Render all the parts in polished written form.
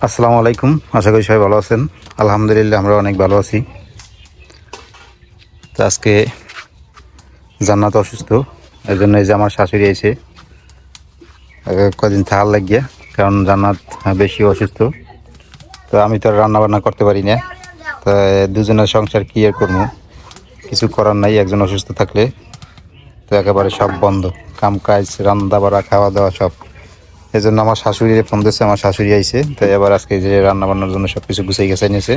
আসসালামু আলাইকুম। আশা করি সবাই ভালো আছেন। আলহামদুলিল্লাহ আমরা অনেক ভালো আছি। তো আজকে জান্নাত অসুস্থ, এর জন্য এই যে আমার শাশুড়ি এসে কদিন থাকার লাগিয়া, কারণ জান্নাত বেশি অসুস্থ। তো আমি তো রান্না বান্না করতে পারি না, তো দুজনের সংসার কি আর করবো, কিছু করার নাই। একজন অসুস্থ থাকলে তো একেবারে সব বন্ধ, কাম কাজ রান্না বাড়া খাওয়া দাওয়া সব। এই জন্য আমার শাশুড়ি ফোন দিচ্ছে, আমার শাশুড়ি আইছে। তো এবার আজকে যে রান্না বান্নার জন্য সব কিছু গুছাই গেছে নিয়েছে,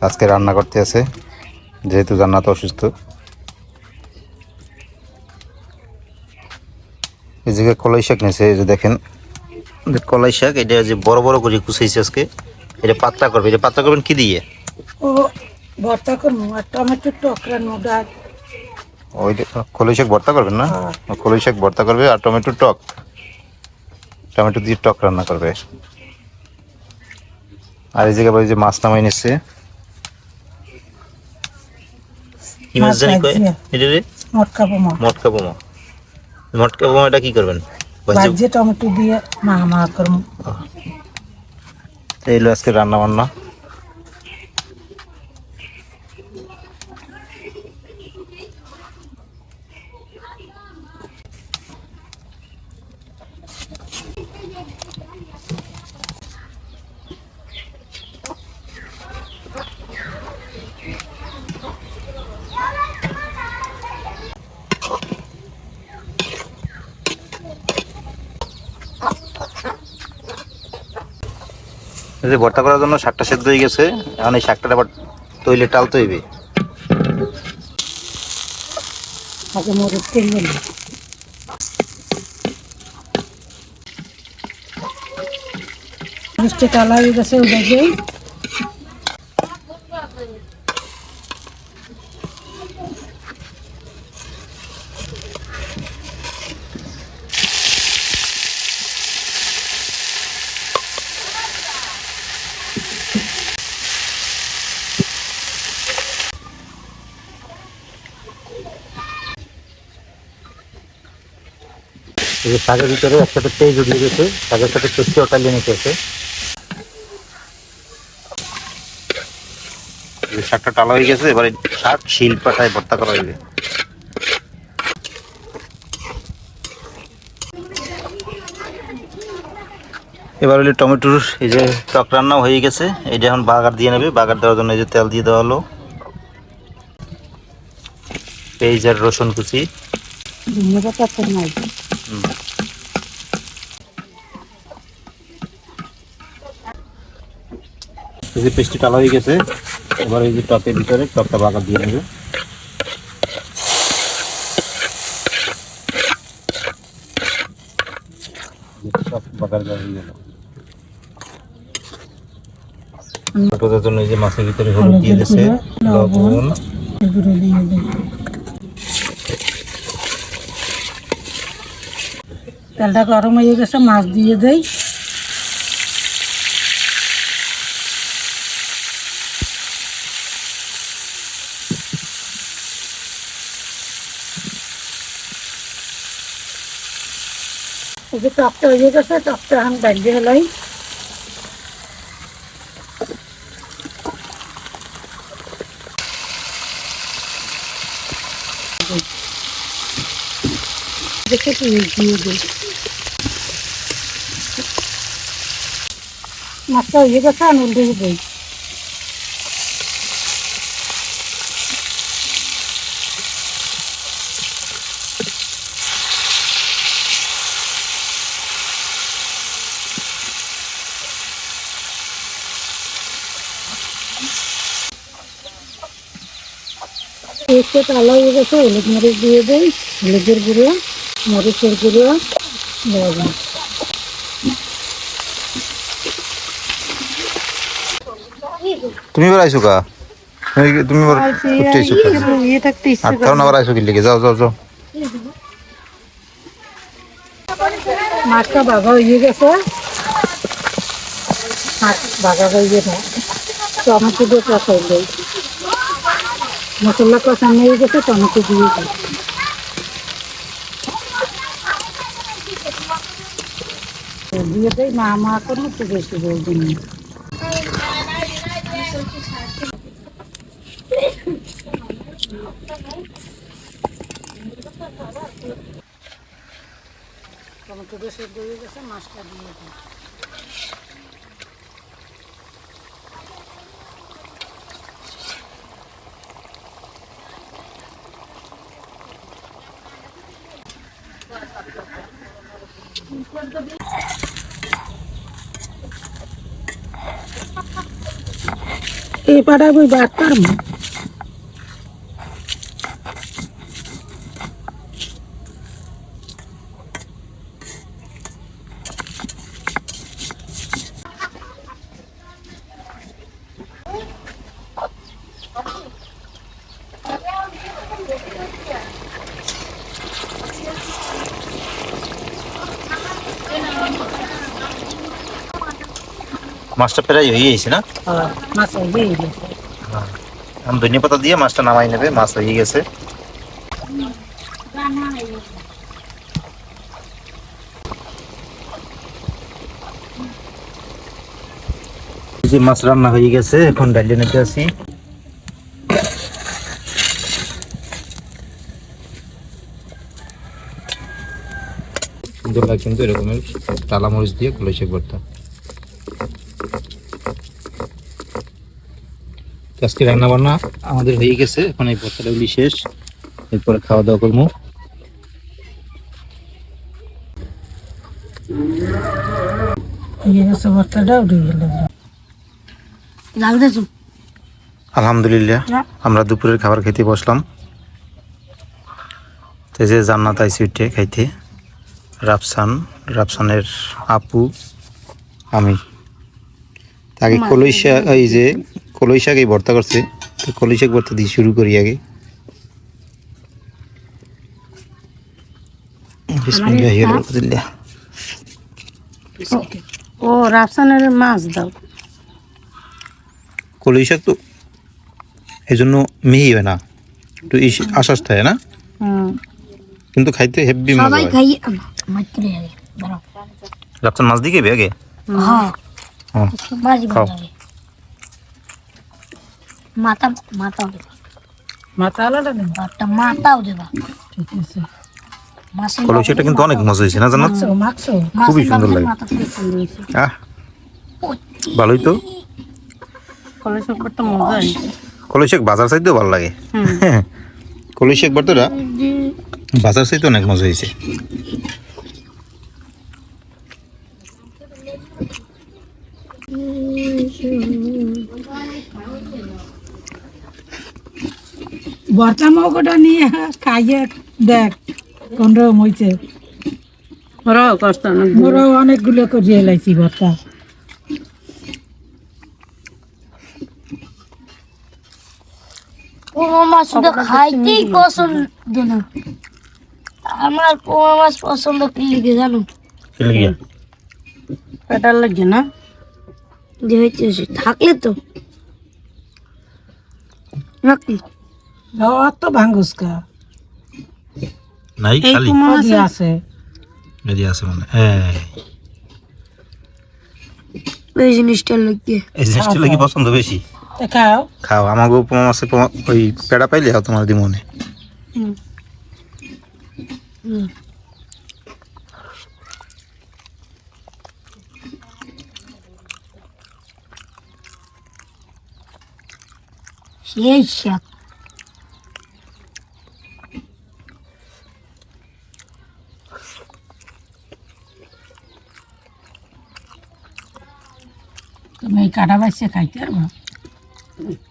আজকে রান্না করতে আছে যেহেতু জান্নাত অসুস্থ। এই যে কলাই শাক নিয়েছে, এই যে দেখেন কলাই শাক, এটা যে বড় বড় করে কুচাইছে আজকে। এটা পাতলা করবে, এটা পাতলা করবেন কি দিয়ে? ও ভর্তা করবো আর টমেটো টকরানো ডাল। ওই কলাই শাক ভর্তা করবেন না? কলাই শাক ভর্তা করবে আর টমেটো টক, টমেটো দিয়ে টক রান্না করবে। আর এই জায়গায় যে মাছ নামাই নিচ্ছে, কি মাছ জানি কয় এটা রে? মটকা বোমা। মটকা বোমা। মটকা বোমাটা কি করবেন? ভাজিয়ে টমেটো দিয়ে মা করবো। এই হলো আজকে রান্না বান্না। এই যে ভর্তা করার জন্য শাকটা সেদ্ধ হয়ে গেছে, এখন এই শাকটা আবার তৈলে টালতে হইবে। আগে মরিচ কিনবেন, মরিচটা টালা হয়ে গেছে ওটাকে এই যে শাকের ভিতরে একসাথে পেঁয়াজ উঠিয়ে গেছে, শাকের সাথে পেঁয়াজটা টালিয়ে নিতে আছে। শাকটা টালা হয়ে গেছে, এবারে শাক শিল পাটায় ভর্তা করা হইবে। এবার হলে টমেটোর এই যে টক রান্নাও হয়ে গেছে, এটা এখন বাগার দিয়ে নেবে। বাগার দেওয়ার জন্য এই যে তেল দিয়ে দেওয়া হলো, পেঁয়াজ আর রসুন কুচি। এই যে পেস্টটি টালা হয়ে গেছে, এবার এই যে টকের ভিতরে টকটা বাগার দিয়ে নেবে। বাগার দেওয়া হয়ে গেল। ছোটদের জন্য এই যে মাছের ভিতরে হলুদ দিয়ে দিয়েছে, লবণ। তেলটা গরম হয়ে গেছে, মাছ দিয়ে দেই। এই যে টকটা হয়ে গেছে, টকটা এখন বাইরে হলাই। দেখে দিয়ে দিই, মাছটা হয়ে গেছে, আনুন দিয়ে দিই। পেঁয়াজটা টালা হয়ে গেছে, হলুদ মরিচ দিয়ে দিই, হলুদের গুঁড়ো, মরিচের গুঁড়ো, লবণ। তুমি এবার আইসো কা? তুমি এবার উঠতে আইসো কা? আর তাও না আবার আইসো কি লিখে? যাও যাও যাও। মাছটা ভাজা হয়ে গেছে, মাছ ভাজা হয়ে গেছে, টমেটো দিয়ে কষাই দিই। মশলা কষানো হয়ে গেছে, টমেটো দিয়ে দিই। দিয়ে দেয় মা মা করে একটু বেশি বলবেন না। টমেটোটা সেদ্ধ হয়ে গেছে, মাছটা দিয়ে দিই। এই পাড়া বই বাদ পারবো। মাছটা প্রায় হয়ে গেছে না? মাছ হয়ে গেছে। আমি ধনিয়া পাতা দিয়ে মাছটা নামাই নেবে, মাছ হয়ে গেছে। এই যে মাছ রান্না হয়ে গেছে, এখন ডালিয়ে নিতে আসি। সুন্দর লাগে কিন্তু এরকমের টালা মরিচ দিয়ে কলাই শাক ভর্তা। আজকে রান্না বান্না আমাদের হয়ে গেছে, এখন এই ভর্তাটা গুলি শেষ, এরপরে খাওয়া দাওয়া করবো। আলহামদুলিল্লাহ আমরা দুপুরের খাবার খেতে বসলাম। তো এই যে জান্নাত আইসি উঠে খাইতে, রাফসানের আপু, আমি। আগে কলই শাক, এই যে কলই শাক এই ভর্তা করছে, তো কলই শাক ভর্তা দিয়ে শুরু করি আগে। বিসমিল্লাহির ও রাফসানের মাছ দাও। কলই শাক তো এই জন্য মিহি হয় না, একটু আশ্বাস থাকে না, কিন্তু খাইতে হেভি মজা হয়। রাফসান মাছ দিয়ে খাইবে আগে? খাও। কলই শাকটা কিন্তু অনেক মজা হয়েছে না জান্নাত? খুবই সুন্দর লাগে। ভালোই তো। কলই শাক বাজার চাইতেও ভালো লাগে। কলই শাক ভর্তাটা বাজার চাইতে অনেক মজা হয়েছে। ভর্তা মগটা নিয়ে খাইয়ে দেখ কোন রকম হয়েছে। ওরাও অনেকগুলো করিয়ে লাইছি ভর্তা। পোমা মাছ তো খাইতেই পছন্দ না। আমার পোমা মাছ পছন্দ কি লিখে জানো? পেটার লাগে না যে হইতেছে থাকলে তো নাকি অত ভাঙ্গুস কা নাই, খালি আছে এদি আছে মানে। এই জিনিসটা লাগে, এই জিনিসটা লাগি পছন্দ বেশি। খাও খাও, আমাকে উপমা মাছে ওই পেড়া পাইলে খাও তোমার দিমনে। সেই শাক তুমি এই কাটা বাইসে খাইতে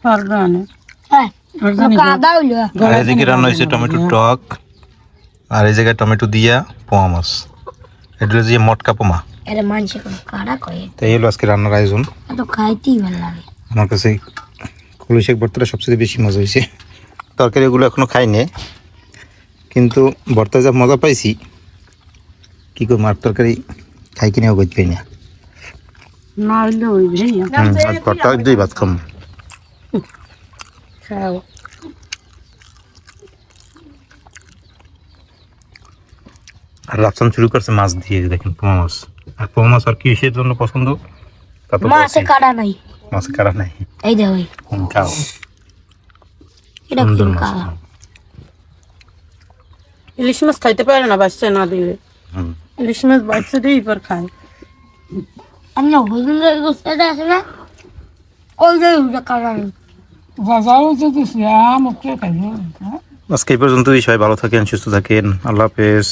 পারবো না। হ্যাঁ কাদা হইলো আর এদিকে রান্না হয়েছে টমেটো টক, আর এই জায়গায় টমেটো দিয়া পোমা মাছ, এটা হচ্ছে যে মটকা পোমা। এর মানছে কোন কাদা কয়, তাই হলো আজকে রান্নার আয়োজন। এত খাইতেই ভালো লাগে। আমার কাছে কলই শাক ভর্তাটা সবচেয়ে বেশি মজা হয়েছে। তরকারি ওগুলো এখনো খাইনি, কিন্তু ভর্তা যা মজা পাইছি কি করে মার তরকারি খাই কিনেও করতে পারি না। না হইলে ওই ভর্তা দুই ভাত খাম। খাও আর রাফসান শুরু করছে মাছ দিয়ে, দেখেন পোমা মাছ। আর পোমা মাছ আর কিসের জন্য পছন্দ তা তো মাছে কাটা নাই, মাছে কাটা নাই। এই দেখো খাও, এটা সুন্দর কি মাছ। কাটা। ইলিশ মাছ খাইতে পারে না বাচ্চা না দিলে, হুম। ইলিশ মাছ বাচ্চা দিয়েই পর খায়। আমি না হজুরের গোস্তাটা আছে না, ওই যে ওটা কাটা নেই। বাজারও যেতেছি মুখে খাইব। আজকে এই পর্যন্তই, সবাই ভালো থাকেন, সুস্থ থাকেন, আল্লাহ হাফেজ।